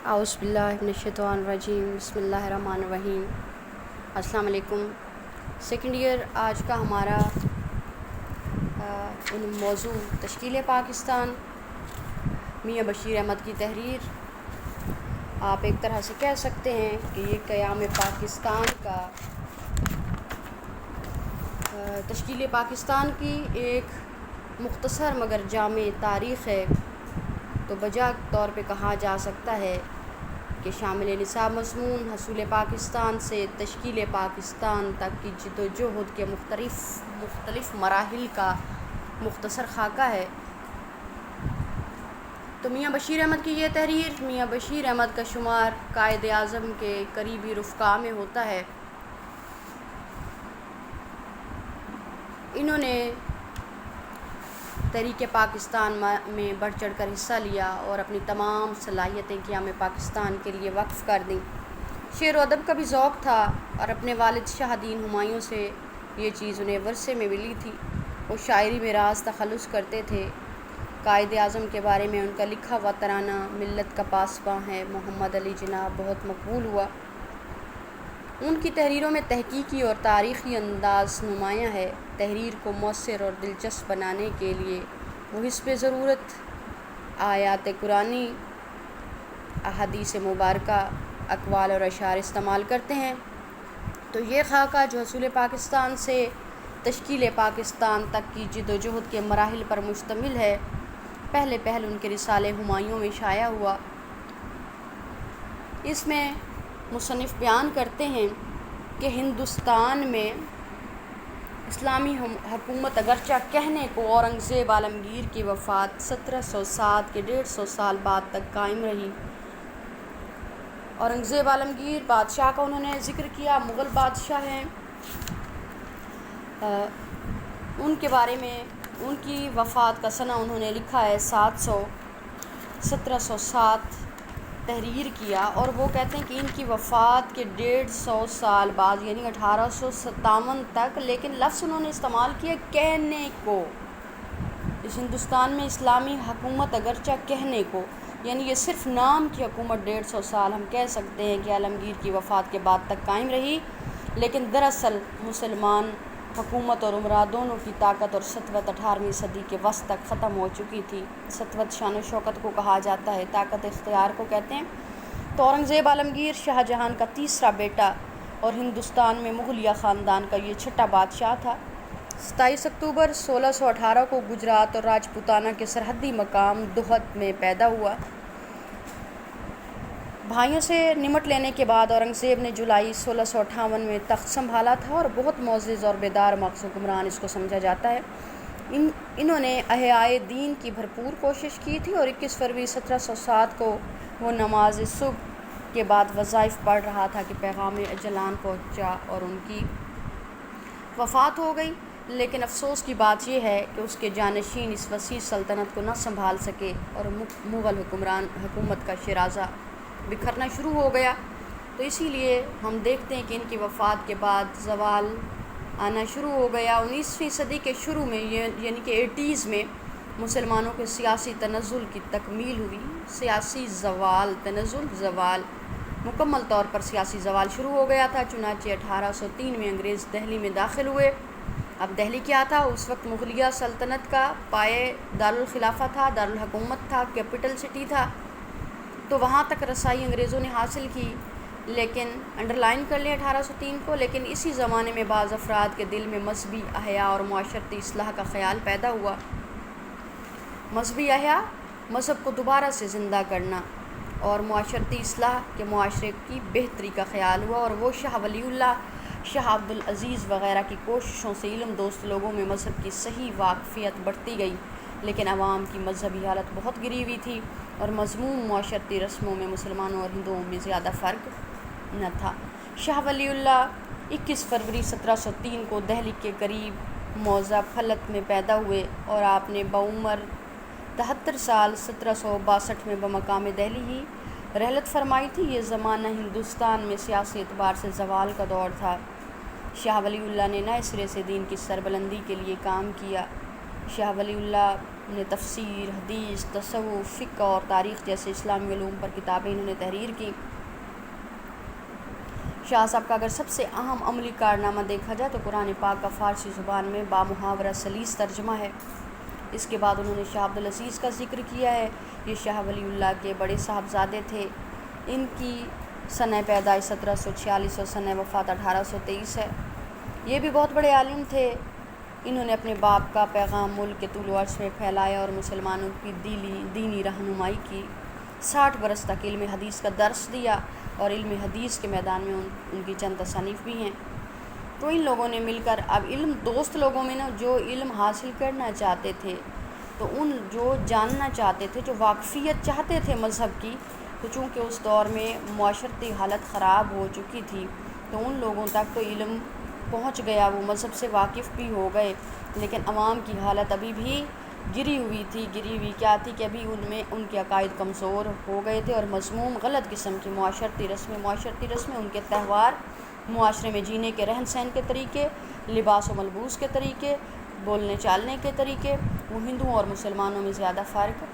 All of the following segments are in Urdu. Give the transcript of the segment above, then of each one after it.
اعوذ باللہ من الشیطان الرجیم، بسم اللہ الرحمن الرحیم۔ السلام علیکم۔ سیکنڈ ایئر آج کا ہمارا موضوع تشکیل پاکستان، میاں بشیر احمد کی تحریر۔ آپ ایک طرح سے کہہ سکتے ہیں کہ یہ قیام پاکستان کا تشکیل پاکستان کی ایک مختصر مگر جامع تاریخ ہے، تو بجا طور پہ کہا جا سکتا ہے کہ شامل نصاب مضمون حصول پاکستان سے تشکیل پاکستان تک کی جد و جہد کے مختلف مراحل کا مختصر خاکہ ہے۔ تو میاں بشیر احمد کی یہ تحریر، میاں بشیر احمد کا شمار قائد اعظم کے قریبی رفقا میں ہوتا ہے۔ انہوں نے تحریک پاکستان میں بڑھ چڑھ کر حصہ لیا اور اپنی تمام صلاحیتیں قیام پاکستان کے لیے وقف کر دیں۔ شعر و ادب کا بھی ذوق تھا اور اپنے والد شاہ دین ہمایوں سے یہ چیز انہیں ورثے میں ملی تھی۔ وہ شاعری میں راز تخلص کرتے تھے۔ قائد اعظم کے بارے میں ان کا لکھا ہوا ترانہ ملت کا پاسباں ہے محمد علی جناح بہت مقبول ہوا۔ ان کی تحریروں میں تحقیقی اور تاریخی انداز نمایاں ہے۔ تحریر کو مؤثر اور دلچسپ بنانے کے لیے وہ حسب ضرورت آیات قرآنی، احادیث مبارکہ، اقوال اور اشعار استعمال کرتے ہیں۔ تو یہ خاکہ جو حصول پاکستان سے تشکیل پاکستان تک کی جد و جہد کے مراحل پر مشتمل ہے، پہلے ان کے رسالے ہمایوں میں شائع ہوا۔ اس میں مصنف بیان کرتے ہیں کہ ہندوستان میں اسلامی حکومت اگرچہ کہنے کو اورنگزیب عالمگیر کی وفات 1707 کے 150 سال بعد تک قائم رہی۔ اورنگزیب عالمگیر بادشاہ کا انہوں نے ذکر کیا، مغل بادشاہ ہیں۔ ان کے بارے میں ان کی وفات کا سنہ انہوں نے لکھا ہے 1707 تحریر کیا، اور وہ کہتے ہیں کہ ان کی وفات کے 150 سال بعد یعنی 1857 تک، لیکن لفظ انہوں نے استعمال کیا کہنے کو۔ اس ہندوستان میں اسلامی حکومت اگرچہ کہنے کو، یعنی یہ صرف نام کی حکومت 150 سال ہم کہہ سکتے ہیں کہ عالمگیر کی وفات کے بعد تک قائم رہی، لیکن دراصل مسلمان حکومت اور عمرا دونوں کی طاقت اور سطوت 18ویں صدی کے وسط تک ختم ہو چکی تھی۔ سطوت شان و شوکت کو کہا جاتا ہے، طاقت اختیار کو کہتے ہیں۔ تو اورنگزیب عالمگیر شاہ جہان کا تیسرا بیٹا اور ہندوستان میں مغلیہ خاندان کا یہ چھٹا بادشاہ تھا۔ 27 اکتوبر 1618 کو گجرات اور راجپوتانہ کے سرحدی مقام دہت میں پیدا ہوا۔ بھائیوں سے نمٹ لینے کے بعد اورنگزیب نے جولائی 1658 میں تخت سنبھالا تھا، اور بہت معزز اور بیدار مغز حکمران اس کو سمجھا جاتا ہے۔ انہوں نے احیائے دین کی بھرپور کوشش کی تھی، اور 21 فروری 1707 کو وہ نماز صبح کے بعد وظائف پڑھ رہا تھا کہ پیغام اجلان پہنچا اور ان کی وفات ہو گئی۔ لیکن افسوس کی بات یہ ہے کہ اس کے جانشین اس وسیع سلطنت کو نہ سنبھال سکے، اور مغل حکومت کا شیرازہ بکھرنا شروع ہو گیا۔ تو اسی لیے ہم دیکھتے ہیں کہ ان کی وفات کے بعد زوال آنا شروع ہو گیا۔ 19ویں صدی کے شروع میں یعنی کہ 80s میں مسلمانوں کے سیاسی تنزل کی تکمیل ہوئی۔ سیاسی زوال مکمل طور پر سیاسی زوال شروع ہو گیا تھا۔ چنانچہ 1803 میں انگریز دہلی میں داخل ہوئے۔ اب دہلی کیا تھا؟ اس وقت مغلیہ سلطنت کا پائے دارالخلافہ تھا، دارالحکومت تھا، کیپٹل سٹی تھا۔ تو وہاں تک رسائی انگریزوں نے حاصل کی، لیکن انڈرلائن کر لیں 1803 کو۔ لیکن اسی زمانے میں بعض افراد کے دل میں مذہبی احیا اور معاشرتی اصلاح کا خیال پیدا ہوا۔ مذہبی احیا، مذہب کو دوبارہ سے زندہ کرنا، اور معاشرتی اصلاح کے معاشرے کی بہتری کا خیال ہوا، اور وہ شاہ ولی اللہ، شاہ عبدالعزیز وغیرہ کی کوششوں سے علم دوست لوگوں میں مذہب کی صحیح واقفیت بڑھتی گئی، لیکن عوام کی مذہبی حالت بہت گری ہوئی تھی، اور مضمون معاشرتی رسموں میں مسلمانوں اور ہندوؤں میں زیادہ فرق نہ تھا۔ شاہ ولی اللہ 21 فروری 1703 کو دہلی کے قریب موضع پھلت میں پیدا ہوئے، اور آپ نے بعمر 73 سال 1762 میں بمقام دہلی ہی رحلت فرمائی تھی۔ یہ زمانہ ہندوستان میں سیاسی اعتبار سے زوال کا دور تھا۔ شاہ ولی اللہ نے نئے سرے سے دین کی سربلندی کے لیے کام کیا۔ شاہ ولی اللہ انہیں تفسیر، حدیث، تصوف، فقہ اور تاریخ جیسے اسلامی علوم پر کتابیں انہوں نے تحریر کی۔ شاہ صاحب کا اگر سب سے اہم عملی کارنامہ دیکھا جائے تو قرآن پاک کا فارسی زبان میں بامحاورہ سلیس ترجمہ ہے۔ اس کے بعد انہوں نے شاہ عبدالعزیز کا ذکر کیا ہے۔ یہ شاہ ولی اللہ کے بڑے صاحبزادے تھے۔ ان کی سنہ پیدائش 1746 اور سنہ وفات 1823 ہے۔ یہ بھی بہت بڑے عالم تھے۔ انہوں نے اپنے باپ کا پیغام ملک کے طول و عرض میں پھیلایا اور مسلمانوں کی دینی رہنمائی کی۔ 60 برس تک علم حدیث کا درس دیا اور علم حدیث کے میدان میں ان کی چند تصانیف بھی ہیں۔ تو ان لوگوں نے مل کر اب علم دوست لوگوں میں نا جو علم حاصل کرنا چاہتے تھے، تو ان جو جاننا چاہتے تھے، جو واقفیت چاہتے تھے مذہب کی، تو چونکہ اس دور میں معاشرتی حالت خراب ہو چکی تھی تو ان لوگوں تک تو علم پہنچ گیا، وہ مذہب سے واقف بھی ہو گئے، لیکن عوام کی حالت ابھی بھی گری ہوئی کیا تھی کہ ابھی ان کے عقائد کمزور ہو گئے تھے اور مذموم غلط قسم کی معاشرتی رسمیں ان کے تہوار، معاشرے میں جینے کے رہن سہن کے طریقے، لباس و ملبوس کے طریقے، بولنے چالنے کے طریقے، وہ ہندوؤں اور مسلمانوں میں زیادہ فرق،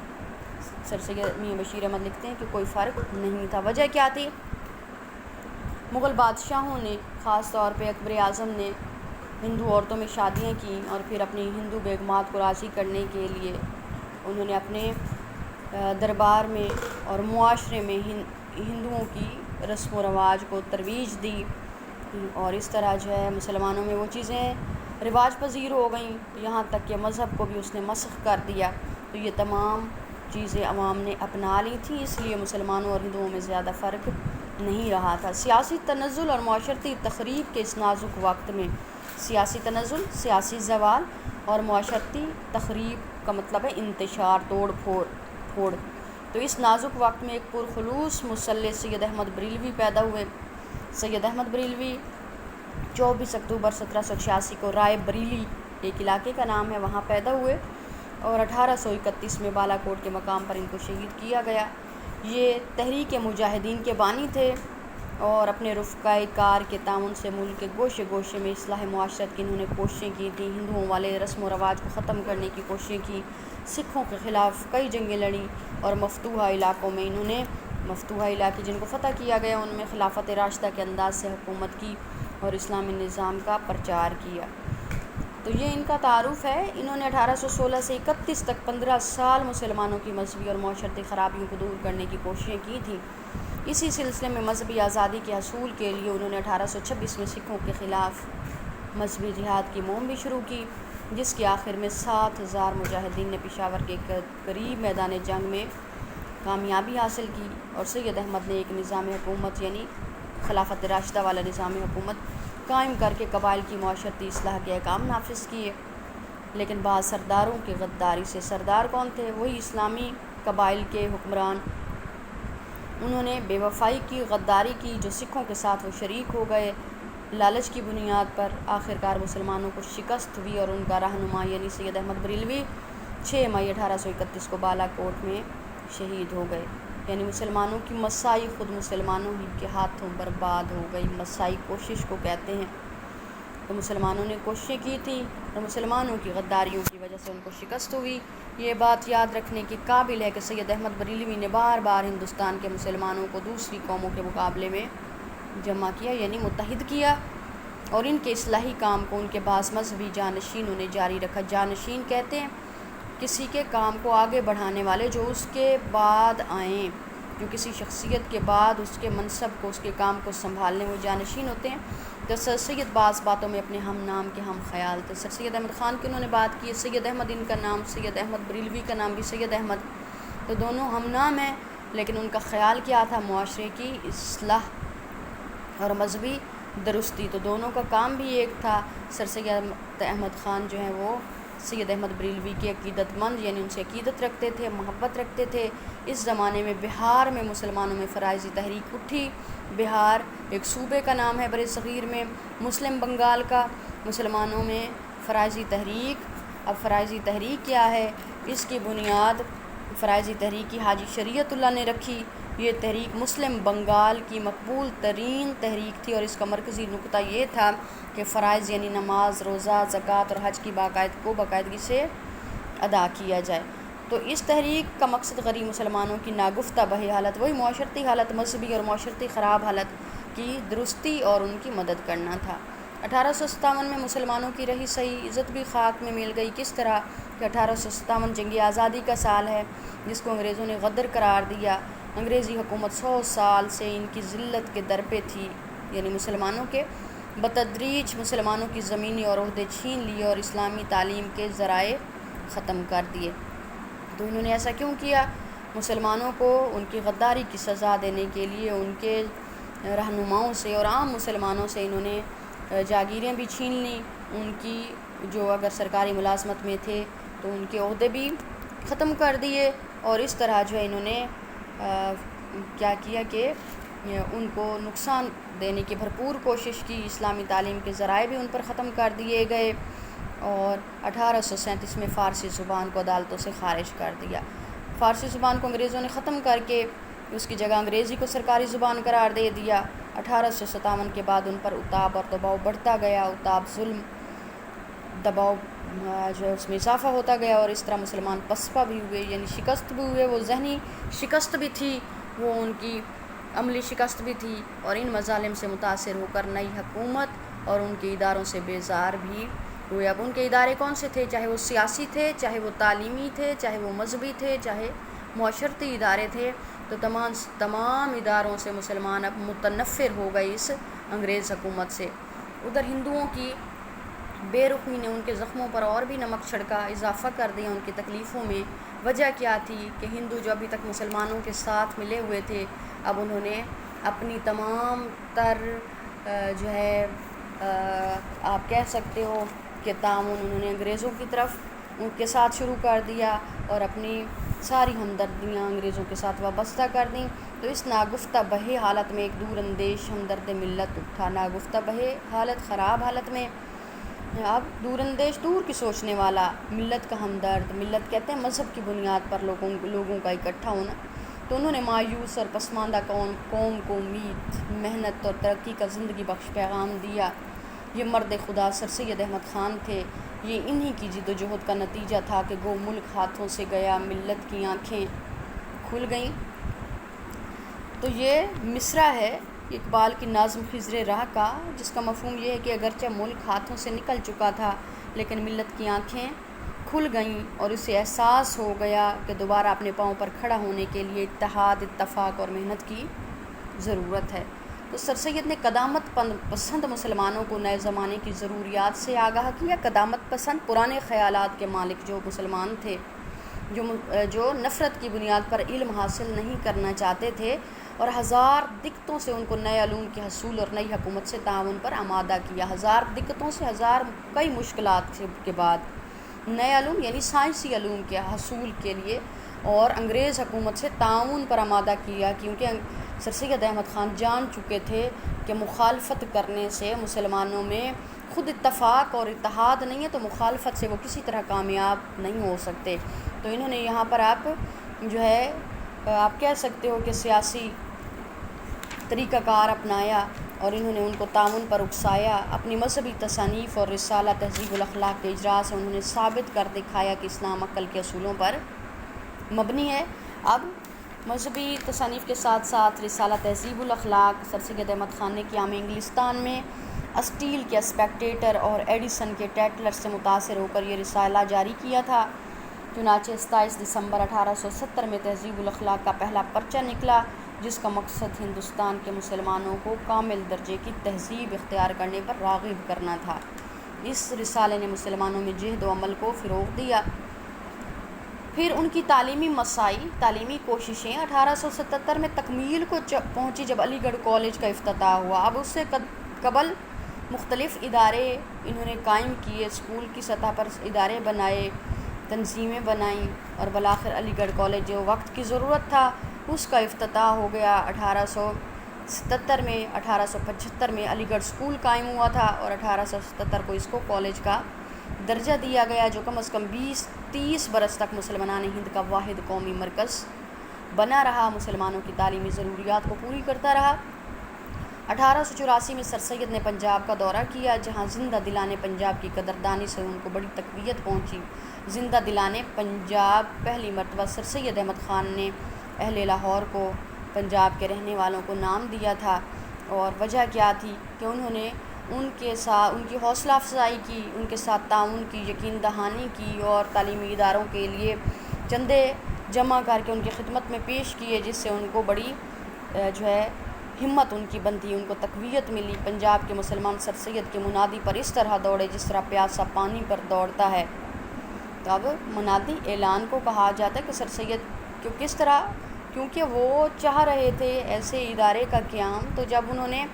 سر سید میاں بشیر احمد لکھتے ہیں کہ کوئی فرق نہیں تھا۔ وجہ کیا تھی؟ مغل بادشاہوں نے، خاص طور پہ اکبر اعظم نے ہندو عورتوں میں شادیاں کیں اور پھر اپنی ہندو بیگمات کو راضی کرنے کے لیے انہوں نے اپنے دربار میں اور معاشرے میں ہندوؤں کی رسم و رواج کو ترویج دی، اور اس طرح جو ہے مسلمانوں میں وہ چیزیں رواج پذیر ہو گئیں، یہاں تک کہ مذہب کو بھی اس نے مسخ کر دیا۔ تو یہ تمام چیزیں عوام نے اپنا لی تھیں، اس لیے مسلمانوں اور ہندوؤں میں زیادہ فرق نہیں رہا تھا۔ سیاسی تنزل اور معاشرتی تخریب کے اس نازک وقت میں، سیاسی تنزل، سیاسی زوال اور معاشرتی تخریب کا مطلب ہے انتشار، توڑ پھوڑ۔ تو اس نازک وقت میں ایک پرخلوص مصلح سید احمد بریلوی پیدا ہوئے۔ سید احمد بریلوی 24 اکتوبر 1786 کو رائے بریلی ایک علاقے کا نام ہے، وہاں پیدا ہوئے اور 1831 میں بالا کوٹ کے مقام پر ان کو شہید کیا گیا۔ یہ تحریک مجاہدین کے بانی تھے اور اپنے رفقائے کار کے تعاون سے ملک کے گوشے گوشے میں اصلاح معاشرت کی انہوں نے کوششیں کی تھیں۔ ہندوؤں والے رسم و رواج کو ختم کرنے کی کوششیں کی، سکھوں کے خلاف کئی جنگیں لڑیں اور مفتوحہ علاقوں میں انہوں نے مفتوحہ علاقے جن کو فتح کیا گیا ان میں خلافت راشدہ کے انداز سے حکومت کی اور اسلامی نظام کا پرچار کیا۔ تو یہ ان کا تعارف ہے۔ انہوں نے 1816 سے 31 تک 15 سال مسلمانوں کی مذہبی اور معاشرتی خرابیوں کو دور کرنے کی کوششیں کی تھیں۔ اسی سلسلے میں مذہبی آزادی کے حصول کے لیے انہوں نے 1826 میں سکھوں کے خلاف مذہبی جہاد کی مہم بھی شروع کی، جس کے آخر میں 7000 مجاہدین نے پشاور کے قریب میدان جنگ میں کامیابی حاصل کی اور سید احمد نے ایک نظام حکومت یعنی خلافت راشدہ والا نظام حکومت قائم کر کے قبائل کی معاشرتی اصلاح کے احکام نافذ کیے۔ لیکن بعض سرداروں کی غداری سے، سردار کون تھے؟ وہی اسلامی قبائل کے حکمران، انہوں نے بے وفائی کی، غداری کی، جو سکھوں کے ساتھ وہ شریک ہو گئے لالچ کی بنیاد پر۔ آخرکار مسلمانوں کو شکست ہوئی اور ان کا رہنما یعنی سید احمد بریلوی 6 مئی 1831 کو بالا کوٹ میں شہید ہو گئے۔ یعنی مسلمانوں کی مساعی خود مسلمانوں ہی کے ہاتھوں برباد ہو گئی۔ مساعی کوشش کو کہتے ہیں۔ تو مسلمانوں نے کوششیں کی تھیں اور مسلمانوں کی غداریوں کی وجہ سے ان کو شکست ہوئی۔ یہ بات یاد رکھنے کے قابل ہے کہ سید احمد بریلوی نے بار بار ہندوستان کے مسلمانوں کو دوسری قوموں کے مقابلے میں جمع کیا یعنی متحد کیا، اور ان کے اصلاحی کام کو ان کے بعض مذہبی جانشینوں نے جاری رکھا۔ جانشین کہتے ہیں کسی کے کام کو آگے بڑھانے والے جو اس کے بعد آئیں، جو کسی شخصیت کے بعد اس کے منصب کو، اس کے کام کو سنبھالنے، وہ جانشین ہوتے ہیں۔ تو سر سید بعض باتوں میں اپنے ہم نام کے ہم خیال تھے۔ سر سید احمد خان کی انہوں نے بات کی ہے، سید احمد ان کا نام، سید احمد بریلوی کا نام بھی سید احمد، تو دونوں ہم نام ہیں، لیکن ان کا خیال کیا تھا؟ معاشرے کی اصلاح اور مذہبی درستی، تو دونوں کا کام بھی ایک تھا۔ سر سید احمد خان جو ہیں وہ سید احمد بریلوی کے عقیدت مند یعنی ان سے عقیدت رکھتے تھے، محبت رکھتے تھے۔ اس زمانے میں بہار میں مسلمانوں میں فرائضی تحریک اٹھی۔ بہار ایک صوبے کا نام ہے برِ صغیر میں، مسلم بنگال کا۔ مسلمانوں میں فرائضی تحریک، اب فرائضی تحریک کیا ہے؟ اس کی بنیاد فرائضی تحریک کی حاجی شریعت اللہ نے رکھی۔ یہ تحریک مسلم بنگال کی مقبول ترین تحریک تھی اور اس کا مرکزی نقطہ یہ تھا کہ فرائض یعنی نماز، روزہ، زکوٰۃ اور حج کی باقاعدگی سے ادا کیا جائے۔ تو اس تحریک کا مقصد غریب مسلمانوں کی ناگفتہ بہی حالت، وہی معاشرتی حالت، مذہبی اور معاشرتی خراب حالت کی درستی اور ان کی مدد کرنا تھا۔ 1857 میں مسلمانوں کی رہی سہی عزت بھی خاک میں مل گئی۔ کس طرح کہ 1857 جنگی آزادی کا سال ہے جس کو انگریزوں نے غدر قرار دیا۔ انگریزی حکومت 100 سال سے ان کی ذلت کے در پہ تھی، یعنی مسلمانوں کے، بتدریج مسلمانوں کی زمینی اور عہدے چھین لیے اور اسلامی تعلیم کے ذرائع ختم کر دیے۔ تو انہوں نے ایسا کیوں کیا؟ مسلمانوں کو ان کی غداری کی سزا دینے کے لیے ان کے رہنماؤں سے اور عام مسلمانوں سے انہوں نے جاگیریں بھی چھین لیں، ان کی جو اگر سرکاری ملازمت میں تھے تو ان کے عہدے بھی ختم کر دیے، اور اس طرح جو ہے انہوں نے کیا کیا کہ ان کو نقصان دینے کی بھرپور کوشش کی۔ اسلامی تعلیم کے ذرائع بھی ان پر ختم کر دیے گئے، اور 1837 میں فارسی زبان کو عدالتوں سے خارج کر دیا۔ فارسی زبان کو انگریزوں نے ختم کر کے اس کی جگہ انگریزی کو سرکاری زبان قرار دے دیا۔ 1857 کے بعد ان پر اتاب اور دباؤ بڑھتا گیا، اتاب ظلم، دباؤ جو ہے اس میں اضافہ ہوتا گیا، اور اس طرح مسلمان پسپا بھی ہوئے، یعنی شکست بھی ہوئے۔ وہ ذہنی شکست بھی تھی، وہ ان کی عملی شکست بھی تھی، اور ان مظالم سے متاثر ہو کر نئی حکومت اور ان کے اداروں سے بیزار بھی ہوئے۔ اب ان کے ادارے کون سے تھے؟ چاہے وہ سیاسی تھے، چاہے وہ تعلیمی تھے، چاہے وہ مذہبی تھے، چاہے معاشرتی ادارے تھے، تو تمام اداروں سے مسلمان اب متنفر ہو گئے اس انگریز حکومت سے۔ ادھر ہندوؤں کی بے رخی نے ان کے زخموں پر اور بھی نمک چھڑکا، اضافہ کر دیا ان کی تکلیفوں میں۔ وجہ کیا تھی کہ ہندو جو ابھی تک مسلمانوں کے ساتھ ملے ہوئے تھے، اب انہوں نے اپنی تمام تر جو ہے آپ کہہ سکتے ہو کہ تعاون انہوں نے انگریزوں کی طرف ان کے ساتھ شروع کر دیا، اور اپنی ساری ہمدردیاں انگریزوں کے ساتھ وابستہ کر دیں۔ تو اس ناگفتہ بہے حالت میں ایک دور اندیش ہمدرد ملت اٹھا۔ ناگفتہ بہے حالت، خراب حالت میں اب دور اندیش، دور کی سوچنے والا، ملت کا ہمدرد، ملت کہتے ہیں مذہب کی بنیاد پر لوگوں کا اکٹھا ہونا۔ تو انہوں نے مایوس اور پسماندہ قوم کو امید، محنت اور ترقی کا زندگی بخش پیغام دیا۔ یہ مرد خدا سر سید احمد خان تھے، یہ انہی کی جد و جہد کا نتیجہ تھا کہ گو ملک ہاتھوں سے گیا، ملت کی آنکھیں کھل گئیں۔ تو یہ مصرع ہے اقبال کی نظم خضر راہ کا، جس کا مفہوم یہ ہے کہ اگرچہ ملک ہاتھوں سے نکل چکا تھا لیکن ملت کی آنکھیں کھل گئیں، اور اسے احساس ہو گیا کہ دوبارہ اپنے پاؤں پر کھڑا ہونے کے لیے اتحاد، اتفاق اور محنت کی ضرورت ہے۔ تو سر سید نے قدامت پسند مسلمانوں کو نئے زمانے کی ضروریات سے آگاہ کیا۔ قدامت پسند پرانے خیالات کے مالک جو مسلمان تھے، جو نفرت کی بنیاد پر علم حاصل نہیں کرنا چاہتے تھے، اور ہزار دقتوں سے ان کو نئے علوم کے حصول اور نئی حکومت سے تعاون پر آمادہ کیا۔ ہزار دقتوں سے، کئی مشکلات کے بعد نئے علوم یعنی سائنسی علوم کے حصول کے لیے اور انگریز حکومت سے تعاون پر آمادہ کیا، کیونکہ سر سید احمد خان جان چکے تھے کہ مخالفت کرنے سے مسلمانوں میں خود اتفاق اور اتحاد نہیں ہے، تو مخالفت سے وہ کسی طرح کامیاب نہیں ہو سکتے۔ تو انہوں نے یہاں پر آپ جو ہے آپ کہہ سکتے ہو کہ سیاسی طریقہ کار اپنایا، اور انہوں نے ان کو تعاون پر اکسایا۔ اپنی مذہبی تصانیف اور رسالہ تہذیب الاخلاق کے اجراء سے انہوں نے ثابت کر دکھایا کہ اسلام عقل کے اصولوں پر مبنی ہے۔ اب مذہبی تصانیف کے ساتھ ساتھ رسالہ تہذیب الاخلاق سر سید احمد خان نے قیام انگلستان میں اسٹیل کے اسپیکٹیٹر اور ایڈیسن کے ٹیٹلر سے متاثر ہو کر یہ رسالہ جاری کیا تھا۔ چنانچہ 27 دسمبر 1870 میں تہذیب الاخلاق کا پہلا پرچہ نکلا، جس کا مقصد ہندوستان کے مسلمانوں کو کامل درجے کی تہذیب اختیار کرنے پر راغب کرنا تھا۔ اس رسالے نے مسلمانوں میں جہد و عمل کو فروغ دیا۔ پھر ان کی تعلیمی کوششیں 1877 میں تکمیل کو پہنچی جب علی گڑھ کالج کا افتتاح ہوا۔ اب اس سے قبل مختلف ادارے انہوں نے قائم کیے، اسکول کی سطح پر ادارے بنائے، تنظیمیں بنائیں، اور بالآخر علی گڑھ کالج جو وقت کی ضرورت تھا اس کا افتتاح ہو گیا 1877 میں۔ 1875 میں علی گڑھ اسکول قائم ہوا تھا، اور 1877 کو اس کو کالج کا درجہ دیا گیا، جو کم از کم 20-30 برس تک مسلمان ہند کا واحد قومی مرکز بنا رہا، مسلمانوں کی تعلیمی ضروریات کو پوری کرتا رہا۔ 1884 میں سر سید نے پنجاب کا دورہ کیا، جہاں زندہ دلانے پنجاب کی قدردانی سے ان کو بڑی تقویت پہنچی۔ زندہ دلانے پنجاب پہلی مرتبہ سر سید احمد خان نے اہل لاہور کو پنجاب کے رہنے والوں کو نام دیا تھا، اور وجہ کیا تھی کہ انہوں نے ان کی حوصلہ افزائی کی، ان کے ساتھ تعاون کی، یقین دہانی کی، اور تعلیمی اداروں کے لیے چندے جمع کر کے ان کی خدمت میں پیش کیے، جس سے ان کو بڑی ہمت ان کی بنتی، ان کو تقویت ملی۔ پنجاب کے مسلمان سر سید کے منادی پر اس طرح دوڑے جس طرح پیاسا پانی پر دوڑتا ہے۔ تو اب منادی اعلان کو کہا جاتا ہے کہ سر سید کس طرح، کیونکہ وہ چاہ رہے تھے ایسے ادارے کا قیام، تو جب انہوں نے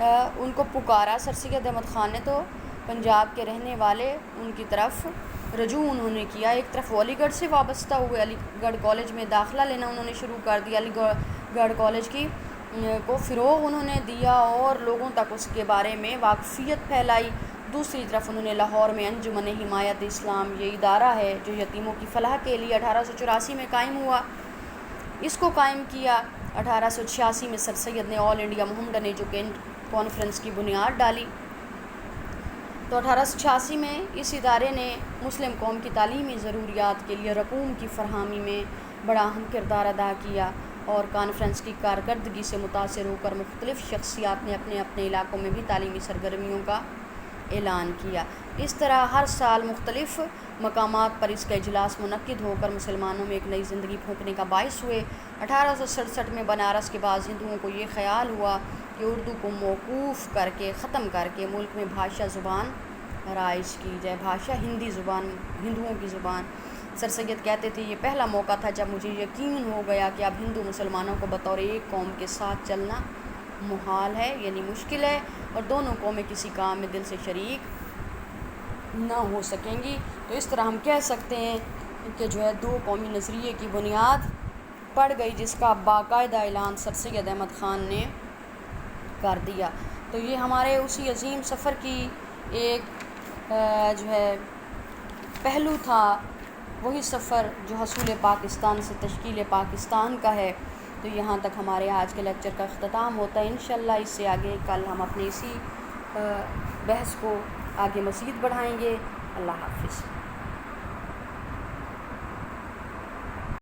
ان کو پکارا سر سید احمد خان نے، تو پنجاب کے رہنے والے ان کی طرف رجوع انہوں نے کیا۔ ایک طرف وہ علی گڑھ سے وابستہ ہوئے، علی گڑھ کالج میں داخلہ لینا انہوں نے شروع کر دیا، علی گڑھ کالج کو فروغ انہوں نے دیا اور لوگوں تک اس کے بارے میں واقفیت پھیلائی۔ دوسری طرف انہوں نے لاہور میں انجمن حمایت اسلام، یہ ادارہ ہے جو یتیموں کی فلاح کے لیے 1884 میں قائم ہوا، اس کو قائم کیا۔ 1886 میں سر سید نے آل انڈیا محمدن ایجوکیشن کانفرنس کی بنیاد ڈالی۔ تو 1886 میں اس ادارے نے مسلم قوم کی تعلیمی ضروریات کے لیے رقوم کی فراہمی میں بڑا اہم کردار ادا کیا، اور کانفرنس کی کارکردگی سے متاثر ہو کر مختلف شخصیات نے اپنے اپنے علاقوں میں بھی تعلیمی سرگرمیوں کا اعلان کیا۔ اس طرح ہر سال مختلف مقامات پر اس کا اجلاس منعقد ہو کر مسلمانوں میں ایک نئی زندگی پھونکنے کا باعث ہوئے۔ 1867 میں بنارس کے بعض ہندوؤں کو یہ خیال ہوا کہ اردو کو موقوف ختم کر کے ملک میں بھاشا زبان رائج کی جائے، بھاشا ہندی زبان، ہندوؤں کی زبان۔ سر سید کہتے تھے یہ پہلا موقع تھا جب مجھے یقین ہو گیا کہ اب ہندو مسلمانوں کو بطور ایک قوم کے ساتھ چلنا محال ہے، یعنی مشکل ہے، اور دونوں قومیں کسی کام میں دل سے شریک نہ ہو سکیں گی۔ تو اس طرح ہم کہہ سکتے ہیں کہ دو قومی نظریے کی بنیاد پڑ گئی، جس کا باقاعدہ اعلان سر سید احمد خان نے کر دیا۔ تو یہ ہمارے اسی عظیم سفر کی ایک پہلو تھا، وہی سفر جو حصول پاکستان سے تشکیل پاکستان کا ہے۔ تو یہاں تک ہمارے آج کے لیکچر کا اختتام ہوتا ہے۔ انشاءاللہ اس سے آگے کل ہم اپنی اسی بحث کو آگے مزید بڑھائیں گے۔ اللہ حافظ۔